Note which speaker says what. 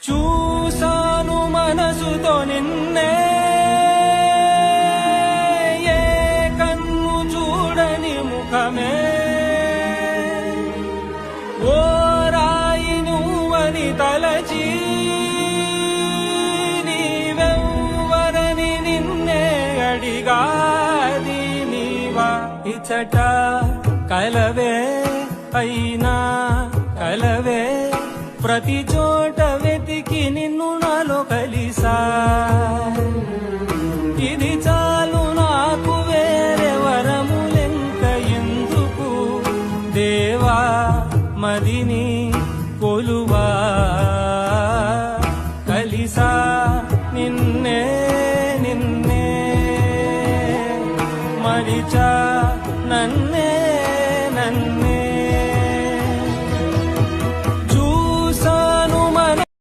Speaker 1: చూసాను మనసుతో నిన్నే, ఏ కన్ను చూడని ముఖమే, ఓ రాయి నువ్వని తలచి నీవెవ్వరని నిన్నే అడిగాది నీవా. ఇచ్చట కలవే అయినా కలవే, ప్రతి చోట వెతికి నిన్ను నాలో కలిసా. ఇది చాలు నాకు, వేరే వరములెంక ఎందుకు దేవా, మదిని కొలువా. కలిసా నిన్నే నిన్నే మరిచా